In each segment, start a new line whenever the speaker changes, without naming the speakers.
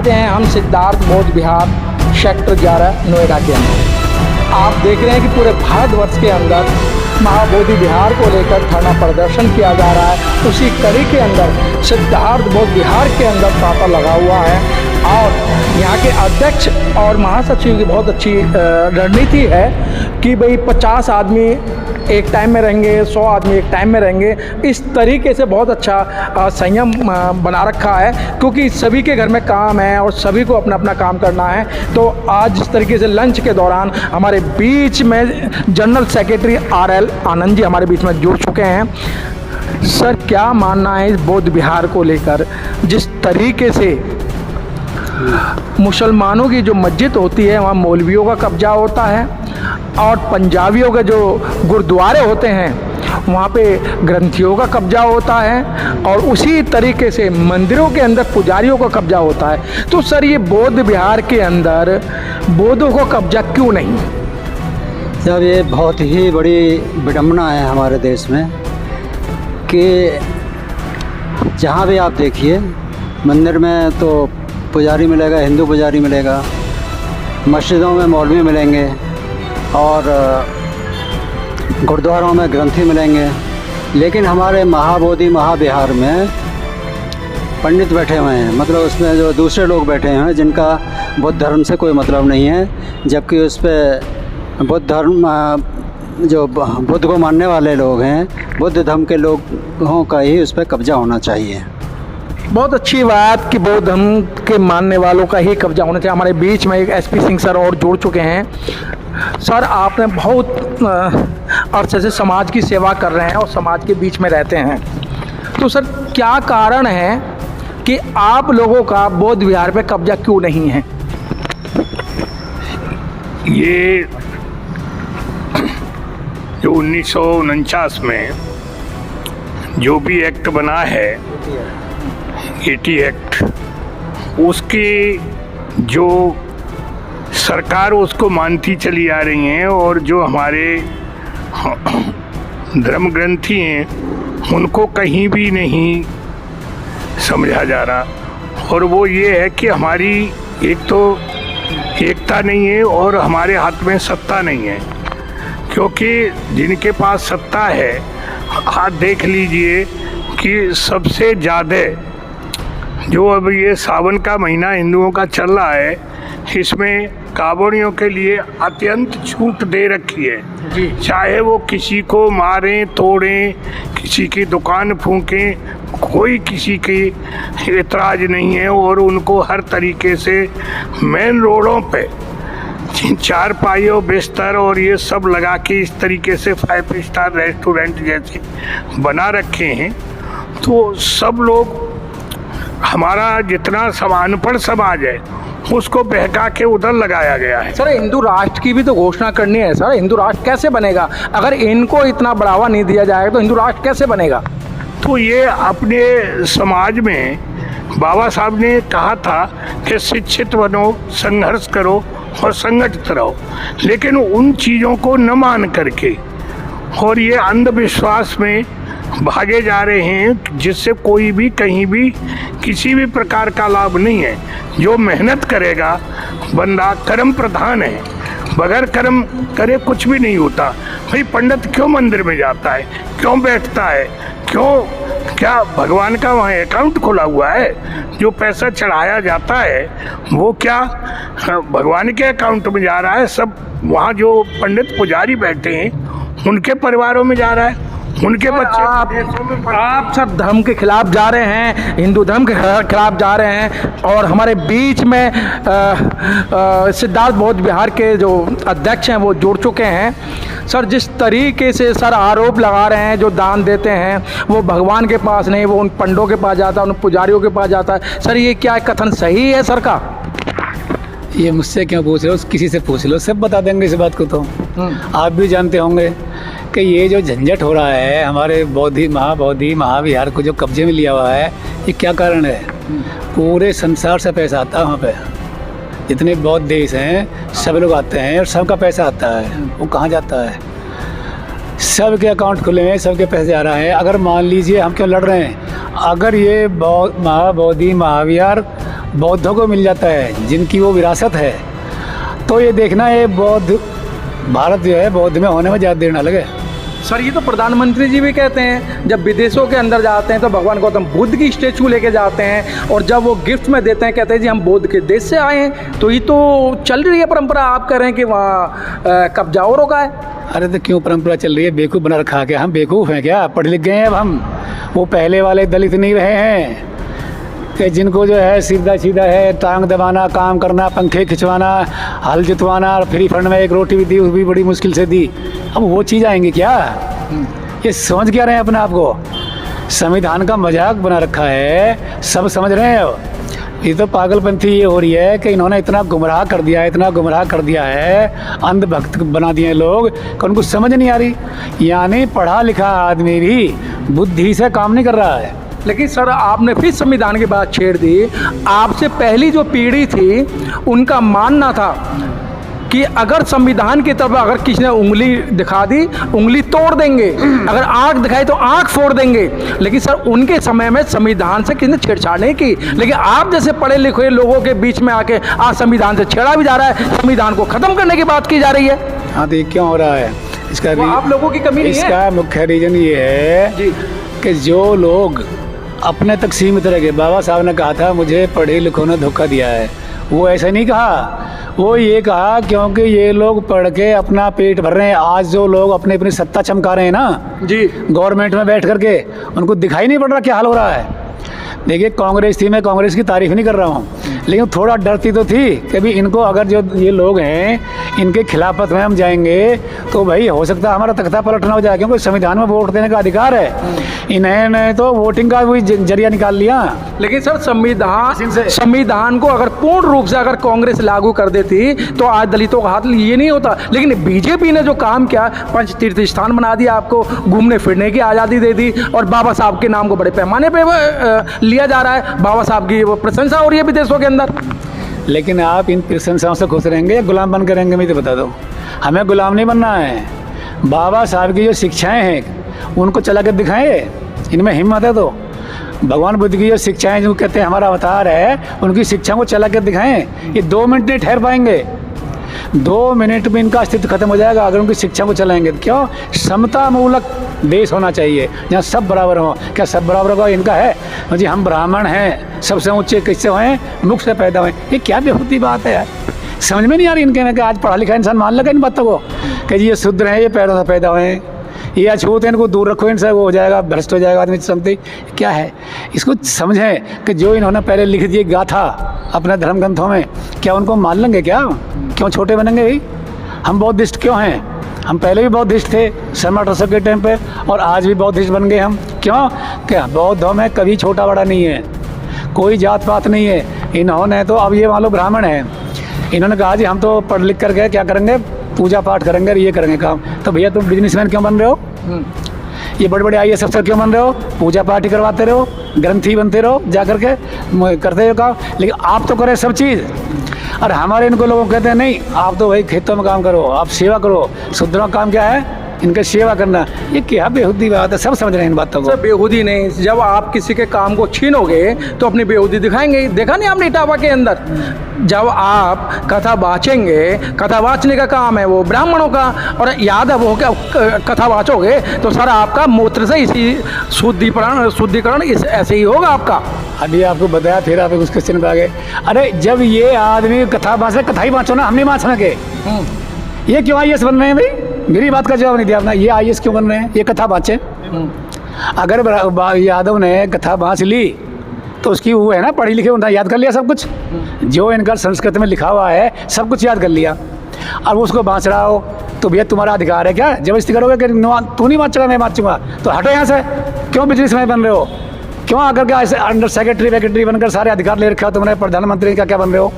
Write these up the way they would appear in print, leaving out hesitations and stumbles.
आज हैं हम सिद्धार्थ बौद्ध विहार सेक्टर 11 नोएडा के अंदर। आप देख रहे हैं कि पूरे भारतवर्ष के अंदर महाबोधि विहार को लेकर धरना प्रदर्शन किया जा रहा है। उसी कड़ी के अंदर सिद्धार्थ बौद्ध विहार के अंदर तांता लगा हुआ है और यहाँ के अध्यक्ष और महासचिव की बहुत अच्छी रणनीति है कि भाई 50 आदमी एक टाइम में रहेंगे, 100 आदमी एक टाइम में रहेंगे। इस तरीके से बहुत अच्छा संयम बना रखा है, क्योंकि सभी के घर में काम है और सभी को अपना अपना काम करना है। तो आज इस तरीके से लंच के दौरान हमारे बीच में general secretary RL Anand ji हमारे बीच में जुड़ चुके हैं। सर, क्या मानना है इस बौद्ध विहार को लेकर? जिस तरीके से मुसलमानों की जो मस्जिद होती है वहाँ मौलवियों का कब्जा होता है और पंजाबियों के जो गुरुद्वारे होते हैं वहाँ पे ग्रंथियों का कब्जा होता है और उसी तरीके से मंदिरों के अंदर पुजारियों का कब्जा होता है। तो सर, ये बौद्ध विहार के अंदर बौद्धों को कब्जा क्यों नहीं?
जब ये बहुत ही बड़ी विडंबना है हमारे देश में कि जहाँ भी आप देखिए मंदिर में तो पुजारी मिलेगा, हिंदू पुजारी मिलेगा, मस्जिदों में मौलवी मिलेंगे और गुरुद्वारों में ग्रंथी मिलेंगे। लेकिन हमारे महाबोधि महाविहार में पंडित बैठे हुए हैं, मतलब उसमें जो दूसरे लोग बैठे हैं जिनका बुद्ध धर्म से कोई मतलब नहीं है, जबकि उस पर बुद्ध धर्म जो बुद्ध को मानने वाले लोग हैं, बुद्ध धर्म के लोगों का ही उस पर कब्जा होना चाहिए।
बहुत अच्छी बात कि बौद्ध धर्म के मानने वालों का ही कब्जा होना चाहिए। हमारे बीच में एक SP सिंह सर और जुड़ चुके हैं। सर, आपने बहुत अरसे से समाज की सेवा कर रहे हैं और समाज के बीच में रहते हैं, तो सर क्या कारण है कि आप लोगों का बौद्ध विहार पे कब्जा क्यों नहीं है?
ये जो 1949 में जो भी एक्ट बना है, 80 एक्ट, उसकी जो सरकार उसको मानती चली आ रही हैं और जो हमारे धर्म ग्रंथी हैं उनको कहीं भी नहीं समझा जा रहा। और वो ये है कि हमारी एक तो एकता नहीं है और हमारे हाथ में सत्ता नहीं है, क्योंकि जिनके पास सत्ता है, आप देख लीजिए कि सबसे ज़्यादा जो अब ये सावन का महीना हिंदुओं का चल रहा है, इसमें कांवड़ियों के लिए अत्यंत छूट दे रखी है जी। चाहे वो किसी को मारें, तोड़ें, किसी की दुकान फूंकें, कोई किसी की एतराज़ नहीं है और उनको हर तरीके से मेन रोडों पे चारपाइयों, बिस्तर और ये सब लगा के इस तरीके से 5 स्टार रेस्टोरेंट जैसे बना रखे हैं। तो सब लोग, हमारा जितना अनपढ़ समाज है उसको बहका के उधर लगाया गया है।
सर, हिंदू राष्ट्र की भी तो घोषणा करनी है। सर, हिंदू राष्ट्र कैसे बनेगा? अगर इनको इतना बढ़ावा नहीं दिया जाएगा तो हिंदू राष्ट्र कैसे बनेगा?
तो ये अपने समाज में बाबा साहब ने कहा था कि शिक्षित बनो, संघर्ष करो और संगठित रहो, लेकिन उन चीज़ों को न मान करके और ये अंधविश्वास में भागे जा रहे हैं, जिससे कोई भी कहीं भी किसी भी प्रकार का लाभ नहीं है। जो मेहनत करेगा बंदा कर्म प्रधान है, बगैर कर्म करे कुछ भी नहीं होता। भाई पंडित क्यों मंदिर में जाता है, क्यों बैठता है, क्यों, क्या भगवान का वहाँ अकाउंट खुला हुआ है? जो पैसा चढ़ाया जाता है वो क्या भगवान के अकाउंट में जा रहा है? सब वहाँ जो पंडित पुजारी बैठे हैं उनके परिवारों में जा रहा है, उनके बच्चे।
आप सर धर्म के खिलाफ जा रहे हैं, हिंदू धर्म के खिलाफ जा रहे हैं और हमारे बीच में सिद्धार्थ बौद्ध विहार के जो अध्यक्ष हैं वो जुड़ चुके हैं। सर, जिस तरीके से सर आरोप लगा रहे हैं, जो दान देते हैं वो भगवान के पास नहीं, वो उन पंडों के पास जाता है, उन पुजारियों के पास जाता है। सर, ये क्या कथन सही है सर का?
ये मुझसे क्यों पूछ रहे हो, किसी से पूछ लो, सब बता देंगे इस बात को। तो आप भी जानते होंगे कि ये जो झंझट हो रहा है हमारे बौद्धि महाविहार को जो कब्जे में लिया हुआ है, ये क्या कारण है? पूरे संसार से पैसा आता है वहाँ पे, जितने बौद्ध देश हैं सब लोग आते हैं और सबका पैसा आता है। वो कहाँ जाता है? सबके अकाउंट खुले हैं, सबके पैसे आ रहे हैं। अगर मान लीजिए, हम क्यों लड़ रहे हैं, अगर ये महाबोधि महाविहार बौद्धों को मिल जाता है, जिनकी वो विरासत है। तो ये देखना, ये बौद्ध भारत जो है बौद्ध में होने में ज़्यादा देर ना लगे।
सर ये तो प्रधानमंत्री जी भी कहते हैं, जब विदेशों के अंदर जाते हैं तो भगवान गौतम बुद्ध की स्टेचू लेके जाते हैं, और जब वो गिफ्ट में देते हैं कहते हैं जी हम बुद्ध के देश से आए हैं। तो ये तो चल रही है परंपरा, आप कह रहे हैं कि वहाँ कब्जा और रोका है।
अरे तो क्यों परंपरा चल रही है? बेवकूफ़ बना रखा क्या? हम बेवकूफ़ हैं क्या? पढ़ लिख गए हैं अब हम? वो पहले वाले दलित नहीं रहे हैं कि जिनको जो है सीधा सीधा है टांग दबाना, काम करना, पंखे खिंचवाना, हल जुतवाना, और फ्री फंड में एक रोटी भी दी, वो भी बड़ी मुश्किल से दी। अब वो चीज़ आएंगी क्या? ये समझ क्या रहे हैं अपने आप को? संविधान का मजाक बना रखा है, सब समझ रहे हैं। ये तो पागलपंथी ये हो रही है कि इन्होंने इतना गुमराह कर दिया है, इतना गुमराह कर दिया है, अंधभक्त बना दिए हैं लोग कि उनको समझ नहीं आ रही। यानी पढ़ा लिखा आदमी भी बुद्धि से काम नहीं कर रहा है।
लेकिन सर आपने फिर संविधान की बात छेड़ दी। आपसे पहली जो पीढ़ी थी उनका मानना था कि अगर संविधान की तरफ अगर किसी ने उंगली दिखा दी, उंगली तोड़ देंगे, अगर आंख दिखाई तो आंख फोड़ देंगे। लेकिन सर उनके समय में संविधान से किसी ने छेड़छाड़ नहीं की। लेकिन आप जैसे पढ़े लिखे लोगों के बीच में आके आज संविधान से छेड़ा भी जा रहा है, संविधान को ख़त्म करने की बात की जा रही है।
हाँ तो ये क्यों हो रहा है? इसका
आप लोगों की कमी नहीं है।
इसका मुख्य रीज़न ये है
जी
कि जो लोग अपने तक सीमित रह गए। बाबा साहब ने कहा था मुझे पढ़े लिखों ने धोखा दिया है। वो ऐसा नहीं कहा, वो ये कहा क्योंकि ये लोग पढ़ के अपना पेट भर रहे हैं। आज जो लोग अपनी अपनी सत्ता चमका रहे हैं ना
जी,
गवर्नमेंट में बैठ करके, उनको दिखाई नहीं पड़ रहा क्या हाल हो रहा है। देखिए कांग्रेस थी, मैं कांग्रेस की तारीफ नहीं कर रहा हूँ, लेकिन थोड़ा डरती तो थी कि भी इनको अगर जो ये लोग हैं इनके खिलाफत में हम जाएंगे तो भाई हो सकता है हमारा तख्ता पलटना हो जाए, क्योंकि संविधान में वोट देने का अधिकार है। इन्होंने तो वोटिंग का भी जरिया निकाल लिया।
लेकिन सर संविधान को अगर पूर्ण रूप से अगर कांग्रेस लागू कर देती तो आज दलितों का हाथ ये नहीं होता। लेकिन बीजेपी ने जो काम किया, पंच तीर्थ स्थान बना दिया, आपको घूमने फिरने की आज़ादी दे दी, और बाबा साहब के नाम को बड़े पैमाने पर लिया जा रहा है। बाबा साहब की वो प्रशंसा हो रही है विदेशों के अंदर।
लेकिन आप इन प्रशंसाओं से खुश रहेंगे या गुलाम बन करेंगे? मैं तो बता दो, हमें गुलाम नहीं बनना है। बाबा साहब की जो शिक्षाएं हैं उनको चला कर दिखाएं, इनमें हिम्मत है तो। भगवान बुद्ध की जो शिक्षाएं जो कहते हैं हमारा अवतार है, उनकी शिक्षा को चला कर दिखाएं। ये 2 मिनट नहीं ठहर पाएंगे, 2 मिनट में इनका अस्तित्व खत्म हो जाएगा अगर उनकी शिक्षा को चलाएंगे। क्यों? समता मूलक देश होना चाहिए जहाँ सब बराबर हों। क्या सब बराबर होगा? इनका है जी हम ब्राह्मण हैं, सबसे ऊंचे किससे हुए? मुख से पैदा हुए। ये क्या बेहूदी बात है यार, समझ में नहीं आ रही इनके में। कि आज पढ़ा लिखा इंसान मान लगा इन बातों को कि जी ये शूद्र हैं, ये पैरों से पैदा हुए हैं, ये अछूत है, इनको दूर रखो इनसे, वो हो जाएगा, भ्रष्ट हो जाएगा आदमी। समझते क्या है इसको? समझें कि जो इन्होंने पहले लिख दिए गाथा अपने धर्म ग्रंथों में, क्या उनको मान लेंगे? क्या क्यों छोटे बनेंगे भाई? हम बौद्धिस्ट क्यों हैं? हम पहले भी बौद्धिस्ट थे शर्मा टसक के टाइम पे, और आज भी बौद्धिस्ट बन गए हम। क्यों? क्या बौद्धों में कभी छोटा बड़ा नहीं है, कोई जात पात नहीं है। इन्होंने तो अब ये मान लो ब्राह्मण हैं, इन्होंने कहा जी हम तो पढ़ लिख कर गए, क्या करेंगे? पूजा पाठ करेंगे और ये करेंगे काम। तो भैया तुम बिजनेसमैन क्यों बन रहे हो? ये बड़े बड़े IAS अफसर क्यों बन रहे हो? पूजा पाठ ही करवाते रहो, ग्रंथी बनते रहो, जा करके करते हो काम। लेकिन आप तो करें सब चीज़, और हमारे इनको लोगों कहते हैं नहीं आप तो भाई खेतों में काम करो, आप सेवा करो। शूद्रों का काम क्या है? इनके सेवा करना। ये क्या बेहूदी बात है? सब समझ रहे हैं इन बातों को।
सर बेहूदी नहीं, जब आप किसी के काम को छीनोगे तो अपनी बेहूदी दिखाएंगे। देखा नहीं आपने इटावा के अंदर, जब आप कथा वाचेंगे, कथा वाचने का काम है वो ब्राह्मणों का, और याद है वो क्या कथा वाचोगे तो सर आपका मूत्र से इसी शुद्धिकरण इस ऐसे ही होगा आपका।
अभी आपको बताया, फिर आप उस क्वेश्चन पे आ गए। अरे जब ये आदमी कथा वाच रहे, कथा ही वाचो ना, हम नहीं वाचना के। ये क्यों IAS बन रहे हैं भाई? मेरी बात का जवाब नहीं दिया आपने। ये IAS क्यों बन रहे हैं? ये कथा वाचे। अगर यादव ने कथा वाच ली तो उसकी वो है ना, पढ़ी लिखे उन्होंने याद कर लिया सब कुछ, जो इनका संस्कृत में लिखा हुआ है सब कुछ याद कर लिया। अब उसको बाँच रहा हो तो भैया तुम्हारा अधिकार है क्या? जबरदस्ती करोगे कि तू नहीं बाँचेगा मैं बाँचूंगा, तो हटो यहाँ से। क्यों बिजनेस में बन रहे हो? क्यों आकर के ऐसे अंडर सेक्रेटरी बनकर सारे अधिकार ले रखे हो तुमने? प्रधानमंत्री का क्या बन रहे हो?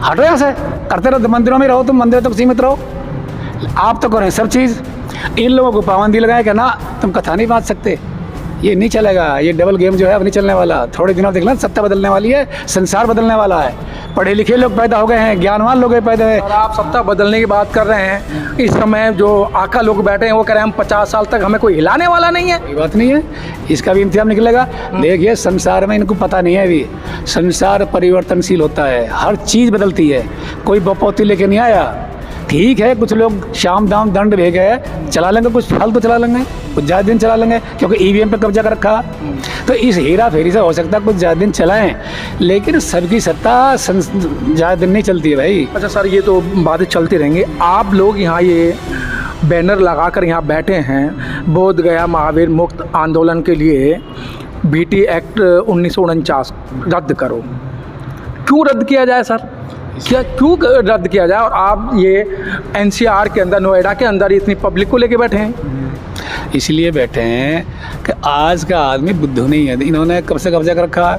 हटो यहाँ से, करते रहो, मंदिरों में रहो, तुम मंदिरों तक सीमित रहो। आप तो करें सब चीज़। इन लोगों को पाबंदी लगाए कि ना तुम कथा नहीं बाँच सकते, ये नहीं चलेगा, ये डबल गेम जो है अब नहीं चलने वाला। थोड़े दिनों देखना, सत्ता बदलने वाली है, संसार बदलने वाला है, पढ़े लिखे लोग पैदा हो गए हैं, ज्ञानवान लोग पैदा हैं।
और आप सत्ता बदलने की बात कर रहे हैं, इस समय जो आका लोग बैठे हैं वो कह रहे हैं हम 50 साल तक हमें कोई हिलाने वाला नहीं है।
कोई बात नहीं है, इसका भी इंतजाम निकलेगा। देखिए संसार में इनको पता नहीं है अभी, संसार परिवर्तनशील होता है, हर चीज़ बदलती है, कोई बपौती लेके नहीं आया। ठीक है, कुछ लोग शाम दाम दंड भेज गए, चला लेंगे, कुछ फल तो चला लेंगे, कुछ ज़्यादा दिन चला लेंगे, क्योंकि ईवीएम पे कब्जा कर रखा। तो इस हेरा फेरी से हो सकता है कुछ ज़्यादा दिन चलाएं, लेकिन सबकी सत्ता ज़्यादा दिन नहीं चलती है भाई।
अच्छा सर, ये तो बातें चलती रहेंगी। आप लोग यहाँ ये बैनर लगाकर यहाँ बैठे हैं, बोध गया महावीर मुक्त आंदोलन के लिए बीटी एक्ट 1949 रद्द करो। क्यों रद्द किया जाए सर? क्यों रद्द किया जाए? और आप ये एनसीआर के अंदर, नोएडा के अंदर इतनी पब्लिक को लेके बैठे हैं।
इसलिए बैठे हैं कि आज का आदमी बुद्धू नहीं है। इन्होंने कब से कब्जा कर रखा।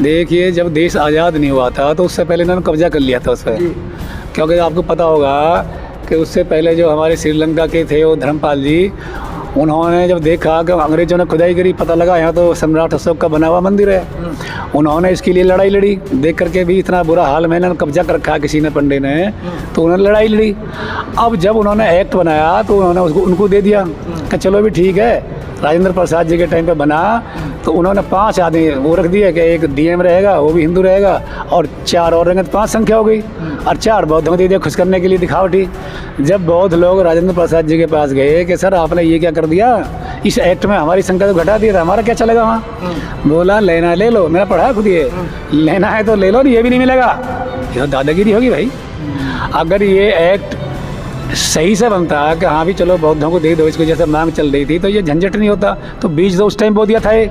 देखिए, जब देश आज़ाद नहीं हुआ था तो उससे पहले इन्होंने कब्जा कर लिया था उस पर, क्योंकि आपको पता होगा कि उससे पहले जो हमारे श्रीलंका के थे वो धर्मपाल जी, उन्होंने जब देखा कि अंग्रेजों ने खुदाई करी, पता लगा यहाँ तो सम्राट अशोक का बना हुआ मंदिर है, उन्होंने इसके लिए लड़ाई लड़ी। देख करके भी इतना बुरा हाल में इन्होंने कब्जा कर रखा किसी ने, पंडे ने, तो उन्होंने लड़ाई लड़ी। अब जब उन्होंने एक्ट बनाया तो उन्होंने उसको उनको दे दिया कि चलो भी ठीक है, राजेंद्र प्रसाद जी के टाइम पे बना तो उन्होंने 5 आदमी वो रख दिए कि एक डीएम रहेगा, वो भी हिंदू रहेगा, और 4 और रहेंगे, तो 5 संख्या हो गई, और 4 बौद्धों को दे दिया खुश करने के लिए, दिखावटी। जब बौद्ध लोग राजेंद्र प्रसाद जी के पास गए कि सर आपने ये क्या कर दिया, इस एक्ट में हमारी संख्या तो घटा दिया था, हमारा क्या चलेगा वहाँ? बोला लेना ले लो, मेरा पढ़ा खुद ये, लेना है तो ले लो, ये भी नहीं मिलेगा। यह दादागिरी होगी भाई। अगर ये एक्ट सही से बनता कि हाँ भी चलो बौद्धों को दे दो, इसको जैसे मांग चल रही थी, तो ये झंझट नहीं होता। तो बीज तो उस टाइम बो दिया था ये,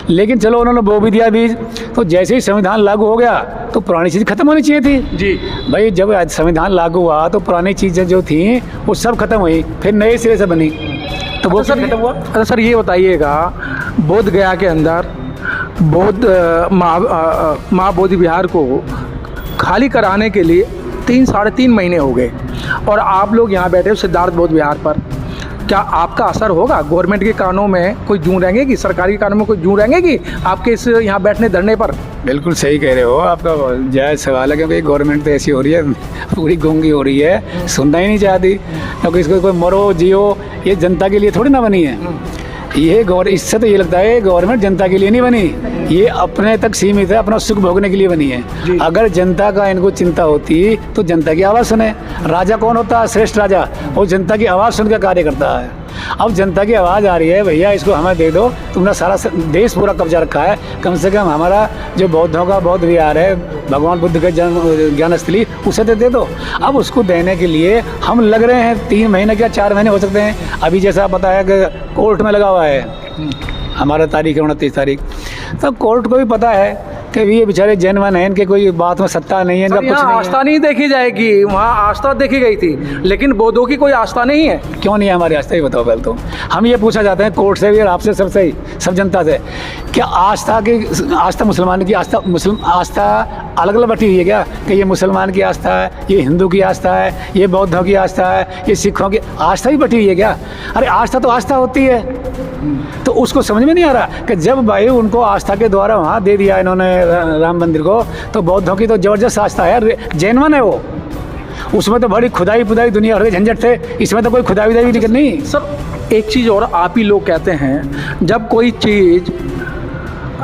लेकिन चलो उन्होंने बो भी दिया बीज, तो जैसे ही संविधान लागू हो गया तो पुरानी चीज़ खत्म होनी चाहिए थी जी भाई। जब संविधान लागू हुआ तो पुरानी चीज़ें जो थी वो सब खत्म हुई, फिर नए सिरे से बनी, तो वो
सर
खत्म हुआ।
अच्छा सर, ये बताइएगा, बोध गया के अंदर बौद्ध महाबोधि विहार को खाली कराने के लिए 3-3.5 महीने हो गए, और आप लोग यहाँ बैठे हो सिद्धार्थ बौद्ध विहार पर। क्या आपका असर होगा? गवर्नमेंट के कानूनों में कोई जूं रहेंगे कि सरकारी कानूनों में कोई जूं रहेंगे कि आपके इस यहाँ बैठने धरने पर?
बिल्कुल सही कह रहे हो, आपका जायज़ सवाल है, क्योंकि गवर्नमेंट तो ऐसी हो रही है, पूरी गूंगी हो रही है, सुनना ही नहीं चाहती। क्योंकि इसको कोई मरो जियो, ये जनता के लिए थोड़ी ना बनी है ये इससे तो ये लगता है गवर्नमेंट जनता के लिए नहीं बनी, ये अपने तक सीमित है, अपना सुख भोगने के लिए बनी है। अगर जनता का इनको चिंता होती तो जनता की आवाज़ सुने। राजा कौन होता है? श्रेष्ठ राजा, वो जनता की आवाज़ सुन के कार्य करता है। अब जनता की आवाज़ आ रही है, भैया इसको हमें दे दो, तुमने सारा देश पूरा कब्जा रखा है, कम से कम हमारा जो बौद्धों का बौद्ध विहार है, भगवान बुद्ध के ज्ञान स्थली, उसे तो दे दो। अब उसको देने के लिए हम लग रहे हैं, 3 महीने क्या 4 महीने हो सकते हैं। अभी जैसा आप बताया कि कोर्ट में लगा हुआ है, हमारा तारीख है 29 तारीख, तो कोर्ट को भी पता है कि ये बेचारे जैनवन हैं, इनके कोई बात में सत्ता नहीं है, इनका कुछ नहीं
आस्था नहीं देखी जाएगी, वहाँ आस्था देखी गई थी, लेकिन बौद्धों की कोई आस्था नहीं है।
क्यों नहीं है हमारी आस्था? ही बताओ पहले तो। हम ये पूछा जाते हैं कोर्ट से भी और आपसे, सबसे ही, सब जनता से, क्या आस्था मुसलमान की आस्था, आस्था अलग अलग बटी हुई है क्या? कि ये मुसलमान की आस्था है, ये हिंदू की आस्था है, ये बौद्धों की आस्था है, ये सिखों की आस्था ही बटी हुई है क्या? अरे आस्था तो आस्था होती है। तो उसको समझ में नहीं आ रहा कि जब भाई उनको आस्था के द्वारा वहाँ दे दिया इन्होंने राम मंदिर को, तो बौद्धों की तो जबरदस्त आस्था है, जैनवन है वो, उसमें तो बड़ी खुदाई पुदाई दुनिया भर के झंझट थे, इसमें तो कोई खुदाई वुदाई भी नहीं।
सर एक चीज़ और, आप ही लोग कहते हैं जब कोई चीज़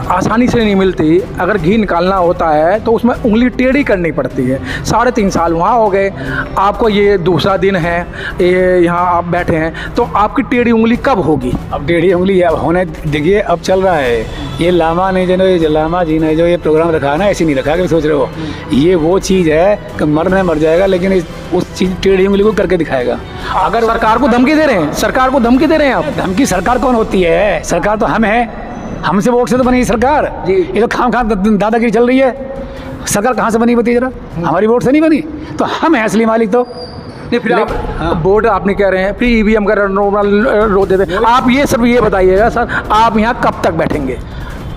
आसानी से नहीं मिलती, अगर घी निकालना होता है तो उसमें उंगली टेढ़ी करनी पड़ती है। 3.5 साल वहाँ हो गए, आपको ये दूसरा दिन है, ये यहाँ आप बैठे हैं, तो आपकी टेढ़ी उंगली कब होगी?
अब टेढ़ी उंगली अब होने, देखिए अब चल रहा है ये लामा ने जो लामा जी ने जो ये प्रोग्राम रखा है ना, ऐसे नहीं रखा कि सोच रहे हो ये वो चीज़ है कि मर जाएगा, लेकिन उस चीज़ टेढ़ी उंगली को करके दिखाएगा।
अगर सरकार को धमकी दे रहे हैं, सरकार को धमकी दे रहे हैं आप?
धमकी सरकार कौन होती है? सरकार तो हम हैं, हमसे वोट से तो बनी सरकार जी। ये तो खाम दादागिरी चल रही है। सरकार कहाँ से बनी बताइए जरा? हमारी वोट से नहीं बनी, तो हम हैं असली मालिक। तो
नहीं, फिर आप बोर्ड आपने कह रहे हैं, फिर ईवीएम का रो देते। आप ये सब ये बताइएगा सर, आप यहाँ कब तक बैठेंगे?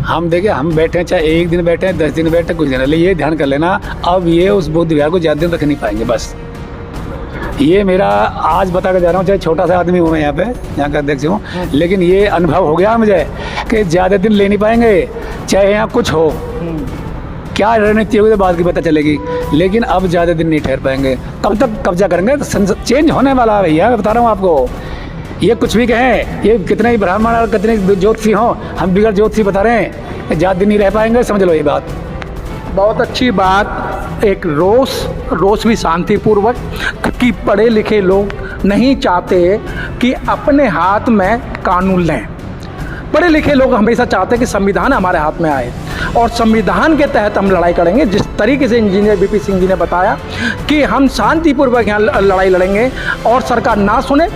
हम देखिए, हम बैठे चाहे 1 दिन बैठे, 10 दिन बैठे, कुछ दिन, ये ध्यान कर लेना, अब ये उस बौद्ध विहार को ज़्यादा दिन रख नहीं पाएंगे बस। ये मेरा आज बता के जा रहा हूँ, चाहे छोटा सा आदमी हूँ मैं यहाँ का अध्यक्ष हूँ, लेकिन ये अनुभव हो गया मुझे कि ज़्यादा दिन ले नहीं पाएंगे, चाहे यहाँ कुछ हो, क्या रणनीति होगी तो बात की पता चलेगी, लेकिन अब ज़्यादा दिन नहीं ठहर पाएंगे। कब तक कब्जा करेंगे? तो चेंज होने वाला है भैया, मैं बता रहा हूँ आपको। ये कुछ भी कहें, ये कितने ही ब्राह्मण और कितने ज्योतिषी हों, हम बिगड़ ज्योतिषी बता रहे हैं, ज़्यादा दिन नहीं रह पाएंगे, समझ लो ये बात।
बहुत अच्छी बात। एक रोष भी शांतिपूर्वक, कि पढ़े लिखे लोग नहीं चाहते कि अपने हाथ में कानून लें। पढ़े लिखे लोग हमेशा चाहते हैं कि संविधान हमारे हाथ में आए और संविधान के तहत हम लड़ाई करेंगे। जिस तरीके से इंजीनियर बीपी सिंह जी ने बताया कि हम शांतिपूर्वक यहाँ लड़ाई लड़ेंगे और सरकार ना सुने,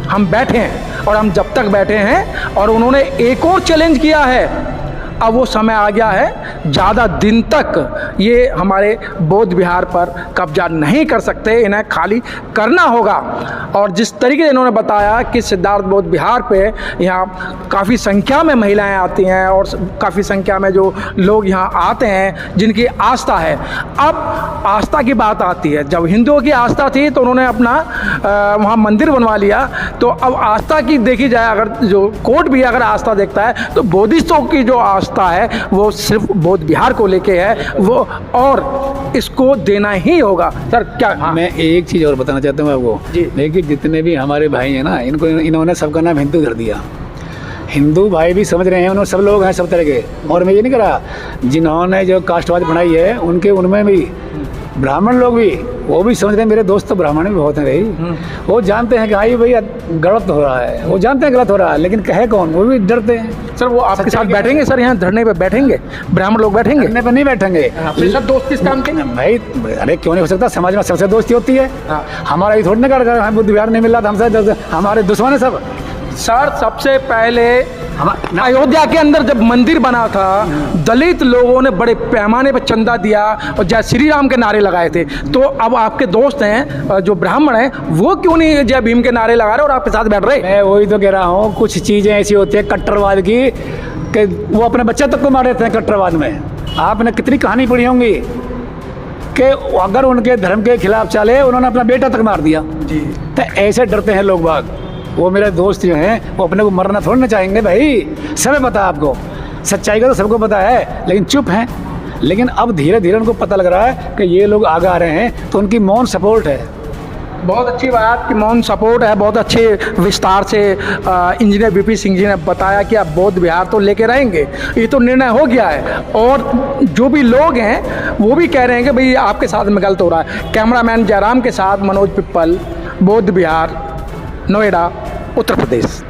हम बैठे हैं और हम जब तक बैठे हैं। और उन्होंने एक और चैलेंज किया है, अब वो समय आ गया है, ज़्यादा दिन तक ये हमारे बौद्ध विहार पर कब्जा नहीं कर सकते, इन्हें खाली करना होगा। और जिस तरीके से इन्होंने बताया कि सिद्धार्थ बौद्ध विहार पे यहाँ काफ़ी संख्या में महिलाएं आती हैं और काफ़ी संख्या में जो लोग यहाँ आते हैं जिनकी आस्था है। अब आस्था की बात आती है, जब हिंदुओं की आस्था थी तो उन्होंने अपना वहाँ मंदिर बनवा लिया, तो अब आस्था की देखी जाए, अगर जो कोर्ट भी अगर आस्था देखता है तो बुद्धिस्टों की जो आस्था है वो सिर्फ बौद्ध विहार को लेके है, वो और इसको देना ही होगा। सर क्या? हाँ।
मैं एक चीज़ और बताना चाहता हूँ आपको, देखिए जितने भी हमारे भाई हैं ना, इन्होंने सबका नाम हिंदू धर दिया। हिंदू भाई भी समझ रहे हैं, उन्होंने सब लोग हैं सब तरह के, और मैं ये नहीं कह रहा, जिन्होंने जो कास्टवाद बनाई है उनमें भी ब्राह्मण लोग भी, वो भी समझ रहे हैं। मेरे दोस्त तो ब्राह्मण भी बहुत हैं भाई, वो जानते हैं कि हाँ ये भैया गलत हो रहा है, वो जानते हैं गलत हो रहा है, लेकिन कहे कौन, वो भी डरते हैं।
सर वो आपके साथ बैठेंगे? सर यहाँ धरने पे बैठेंगे ब्राह्मण लोग? बैठेंगे?
धरने पे नहीं बैठेंगे
सर, दोस्त किस काम के?
भाई अरे क्यों नहीं हो सकता, समाज में सबसे दोस्ती होती है। हमारा भी थोड़ी ना कर, हमें बुद्ध विहार नहीं मिल रहा था, हमसे हमारे दुश्मन है सब।
सर सबसे पहले अयोध्या के अंदर जब मंदिर बना था, दलित लोगों ने बड़े पैमाने पर चंदा दिया और जय श्री राम के नारे लगाए थे। तो अब आपके दोस्त हैं जो ब्राह्मण हैं, वो क्यों नहीं जय भीम के नारे लगा रहे और आपके साथ बैठ रहे?
मैं वही तो कह रहा हूँ, कुछ चीज़ें ऐसी होती है कट्टरवाद की कि वो अपने बच्चे तक को मार देते हैं कट्टरवाद में। आपने कितनी कहानी पढ़ी होंगी कि अगर उनके धर्म के खिलाफ चले, उन्होंने अपना बेटा तक मार दिया जी। तो ऐसे डरते हैं लोग बाग। वो मेरे दोस्त जो हैं वो अपने को मरना थोड़ा ना चाहेंगे भाई, सब पता है आपको, सच्चाई का तो सबको पता है, लेकिन चुप हैं। लेकिन अब धीरे धीरे उनको पता लग रहा है कि ये लोग आगे आ रहे हैं, तो उनकी मौन सपोर्ट है।
बहुत अच्छी बात कि मौन सपोर्ट है। बहुत अच्छे विस्तार से इंजीनियर बीपी सिंह जी ने बताया कि आप बौद्ध विहार तो लेके रहेंगे, ये तो निर्णय हो गया है। और जो भी लोग हैं वो भी कह रहे हैं कि भाई आपके साथ में गलत हो रहा है। कैमरामैन जयराम के साथ मनोज पिप्पल, बौद्ध विहार, नोएडा, उत्तर प्रदेश।